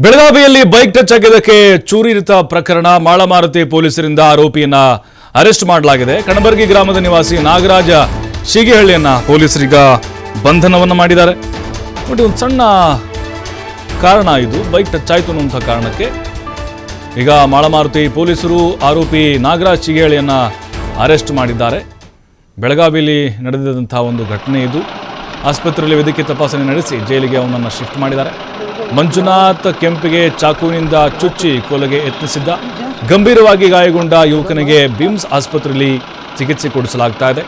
ಬೆಳಗಾವಿಯಲ್ಲಿ bike touch ಆಗಿದ್ದಕ್ಕೆ ಚೂರಿರಿತ ಪ್ರಕರಣ ಮಾಳಮಾರುತಿ ಪೊಲೀಸರಿಂದ ಆರೋಪಿಯನ್ನ ಅರೆಸ್ಟ್ ಮಾಡಲಾಗಿದೆ. ಕಣಬರ್ಗಿ ಗ್ರಾಮದ ನಿವಾಸಿ ನಾಗರಾಜ ಶೀಗಿಹಳ್ಳಿಯನ್ನ ಪೊಲೀಸರೀಗ ಬಂಧನವನ್ನು ಮಾಡಿದ್ದಾರೆ. ನೋಡಿ, ಒಂದು ಸಣ್ಣ ಕಾರಣ ಇದು, ಬೈಕ್ ಟಚ್ ಆಯಿತು ಅನ್ನುವಂಥ ಕಾರಣಕ್ಕೆ ಈಗ ಮಾಳಮಾರುತಿ ಪೊಲೀಸರು ಆರೋಪಿ ನಾಗರಾಜ್ ಶೀಗಿಹಳ್ಳಿಯನ್ನ ಅರೆಸ್ಟ್ ಮಾಡಿದ್ದಾರೆ. ಬೆಳಗಾವಿಯಲ್ಲಿ ನಡೆದಂತಹ ಒಂದು ಘಟನೆ ಇದು. ಆಸ್ಪತ್ರೆಯಲ್ಲಿ ವೈದ್ಯಕೀಯ ತಪಾಸಣೆ ನಡೆಸಿ ಜೈಲಿಗೆ ಅವನನ್ನು ಶಿಫ್ಟ್ ಮಾಡಿದ್ದಾರೆ. ಮಂಜುನಾಥ್ ಕೆಂಪಿಗೆ ಚಾಕುವಿನಿಂದ ಚುಚ್ಚಿ ಕೊಲೆಗೆ ಯತ್ನಿಸಿದ್ದ. ಗಂಭೀರವಾಗಿ ಗಾಯಗೊಂಡ ಯುವಕನಿಗೆ ಬಿಮ್ಸ್ ಆಸ್ಪತ್ರೆಯಲ್ಲಿ ಚಿಕಿತ್ಸೆ ಕೊಡಿಸಲಾಗ್ತಾ ಇದೆ.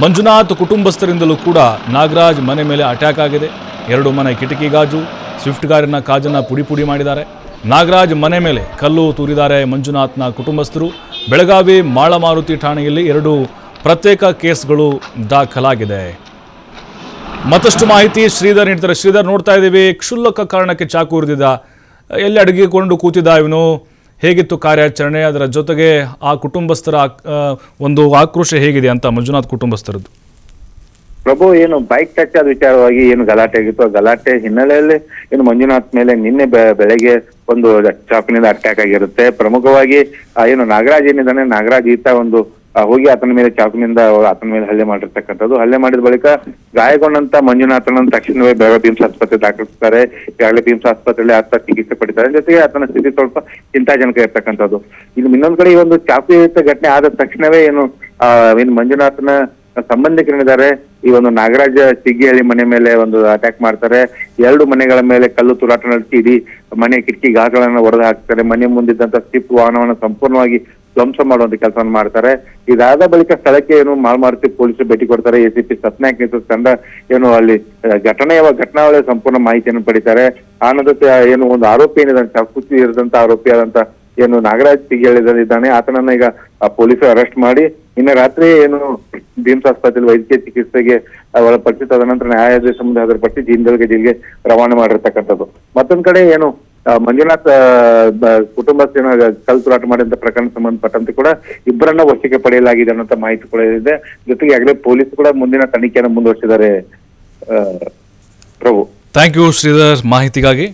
ಮಂಜುನಾಥ್ ಕುಟುಂಬಸ್ಥರಿಂದಲೂ ಕೂಡ ನಾಗರಾಜ್ ಮನೆ ಮೇಲೆ ಅಟ್ಯಾಕ್ ಆಗಿದೆ. 2 ಮನೆ ಕಿಟಕಿ ಗಾಜು, ಸ್ವಿಫ್ಟ್ ಕಾರಿನ ಕಾಜನ್ನು ಪುಡಿ ಮಾಡಿದ್ದಾರೆ. ನಾಗರಾಜ್ ಮನೆ ಮೇಲೆ ಕಲ್ಲು ತೂರಿದ್ದಾರೆ ಮಂಜುನಾಥ್ನ ಕುಟುಂಬಸ್ಥರು. ಬೆಳಗಾವಿ ಮಾಳಮಾರುತಿ ಠಾಣೆಯಲ್ಲಿ 2 ಪ್ರತ್ಯೇಕ ಕೇಸ್ಗಳು ದಾಖಲಾಗಿದೆ. ಮತ್ತಷ್ಟು ಮಾಹಿತಿ ಶ್ರೀಧರ್ ನೀಡ್ತಾರೆ. ಶ್ರೀಧರ್, ನೋಡ್ತಾ ಇದ್ದೀವಿ, ಕ್ಷುಲ್ಲಕ ಕಾರಣಕ್ಕೆ ಚಾಕು ಉರಿದಿದ್ದ, ಎಲ್ಲಿ ಅಡಗಿಕೊಂಡು ಕೂತಿದ್ದ ಇವನು, ಹೇಗಿತ್ತು ಕಾರ್ಯಾಚರಣೆ, ಅದರ ಜೊತೆಗೆ ಆ ಕುಟುಂಬಸ್ಥರ ಒಂದು ಆಕ್ರೋಶ ಹೇಗಿದೆ ಅಂತ ಮಂಜುನಾಥ್ ಕುಟುಂಬಸ್ಥರದ್ದು? ಪ್ರಭು, ಏನು ಬೈಕ್ ಟಚ್ ಆದ ವಿಚಾರವಾಗಿ ಏನು ಗಲಾಟೆ ಆಗಿತ್ತು, ಆ ಗಲಾಟೆ ಹಿನ್ನೆಲೆಯಲ್ಲಿ ಏನು ಮಂಜುನಾಥ್ ಮೇಲೆ ನಿನ್ನೆ ಬೆಳಗ್ಗೆ ಒಂದು ಚಾಕುನಿಂದ ಅಟ್ಯಾಕ್ ಆಗಿರುತ್ತೆ. ಪ್ರಮುಖವಾಗಿ ಏನು ನಾಗರಾಜ್ ಏನಿದ್ದಾನೆ, ನಾಗರಾಜ್ ಈತ ಒಂದು ಹೋಗಿ ಆತನ ಮೇಲೆ ಚಾಕುನಿಂದ ಆತನ ಮೇಲೆ ಹಲ್ಲೆ ಮಾಡಿರ್ತಕ್ಕಂಥದ್ದು. ಹಲ್ಲೆ ಮಾಡಿದ ಬಳಿಕ ಗಾಯಗೊಂಡಂತ ಮಂಜುನಾಥನ ತಕ್ಷಣವೇ ಬೆಳಗಾವಿ ಬಿಮ್ಸ್ ಆಸ್ಪತ್ರೆ ದಾಖಲಿಸ್ತಾರೆ. ಈಗಾಗಲೇ ಬಿಮ್ಸ್ ಆಸ್ಪತ್ರೆಯಲ್ಲಿ ಆತ ಚಿಕಿತ್ಸೆ ಪಡಿತಾರೆ. ಜೊತೆಗೆ ಆತನ ಸ್ಥಿತಿ ಸ್ವಲ್ಪ ಚಿಂತಾಜನಕ ಇರ್ತಕ್ಕಂಥದ್ದು. ಇನ್ನು ಇನ್ನೊಂದ್ ಕಡೆ ಈ ಒಂದು ಚಾಕುಯುತ ಘಟನೆ ಆದ ತಕ್ಷಣವೇ ಏನು ಮಂಜುನಾಥನ ಸಂಬಂಧಿಕರಿದ್ದಾರೆ ಈ ಒಂದು ನಾಗರಾಜ ಸಿಗ್ಗಿಹಳ್ಳಿ ಮನೆ ಮೇಲೆ ಒಂದು ಅಟ್ಯಾಕ್ ಮಾಡ್ತಾರೆ. 2 ಮನೆಗಳ ಮೇಲೆ ಕಲ್ಲು ತೂರಾಟ ನಡೆಸಿ ಇಡೀ ಮನೆ ಕಿಟಕಿ ಗಾಜುಗಳನ್ನ ಒಡೆದು ಹಾಕ್ತಾರೆ. ಮನೆ ಮುಂದಿದ್ದಂತ ಸ್ವಿಫ್ಟ್ ವಾಹನವನ್ನು ಸಂಪೂರ್ಣವಾಗಿ ಧ್ವಂಸ ಮಾಡುವಂತ ಕೆಲಸವನ್ನು ಮಾಡ್ತಾರೆ. ಇದಾದ ಬಳಿಕ ಸ್ಥಳಕ್ಕೆ ಏನು ಮಾಳಮಾರುತಿ ಪೊಲೀಸರು ಭೇಟಿ ಕೊಡ್ತಾರೆ. ಎಸಿಪಿ ಸತ್ನಾಯಕ್ ನೇತೃತ್ವದ ತಂಡ ಏನು ಅಲ್ಲಿ ಘಟನಾವಳಿ ಸಂಪೂರ್ಣ ಮಾಹಿತಿಯನ್ನು ಪಡಿತಾರೆ. ಆನಂತರ ಏನು ಒಂದು ಆರೋಪಿ ಏನಿದ್ದಾನೆ, ಚಾಕು ಇರಿದಂತ ಆರೋಪಿ ಆದಂತ ಏನು ನಾಗರಾಜ್ ಸಿಗ್ಗಿಹಳ್ಳಿದ್ದಾನೆ, ಆತನನ್ನ ಈಗ ಪೊಲೀಸರು ಅರೆಸ್ಟ್ ಮಾಡಿ ನಿನ್ನೆ ರಾತ್ರಿ ಏನು ಬಿಮ್ಸ್ ಆಸ್ಪತ್ರೆಯಲ್ಲಿ ವೈದ್ಯಕೀಯ ಚಿಕಿತ್ಸೆಗೆ ಒಳಪಡಿಸಿ ತದನಂತರ ನ್ಯಾಯಾಧೀಶ ಮುಂದೆ ಹಾಜರುಪಡಿಸಿ ಜೈಲಿಗೆ ರವಾನೆ ಮಾಡಿರ್ತಕ್ಕಂಥದ್ದು. ಮತ್ತೊಂದ್ ಕಡೆ ಏನು ಮಂಜುನಾಥ್ ಕುಟುಂಬಸ್ಥನ ಕಲ್ಲು ತೂರಾಟ ಮಾಡಿದಂತ ಪ್ರಕರಣ ಸಂಬಂಧಪಟ್ಟಂತೆ ಕೂಡ 2ರನ್ನ ವಶಕ್ಕೆ ಪಡೆಯಲಾಗಿದೆ ಅನ್ನೋಂಥ ಮಾಹಿತಿ ಕೂಡ ಇದೆ. ಜೊತೆಗೆ ಆಗಲೇ ಪೊಲೀಸ್ ಕೂಡ ಮುಂದಿನ ತನಿಖೆಯನ್ನು ಮುಂದುವರಿಸಿದ್ದಾರೆ. ಪ್ರಭು, ಥ್ಯಾಂಕ್ ಯು ಶ್ರೀಧರ್ ಮಾಹಿತಿಗಾಗಿ.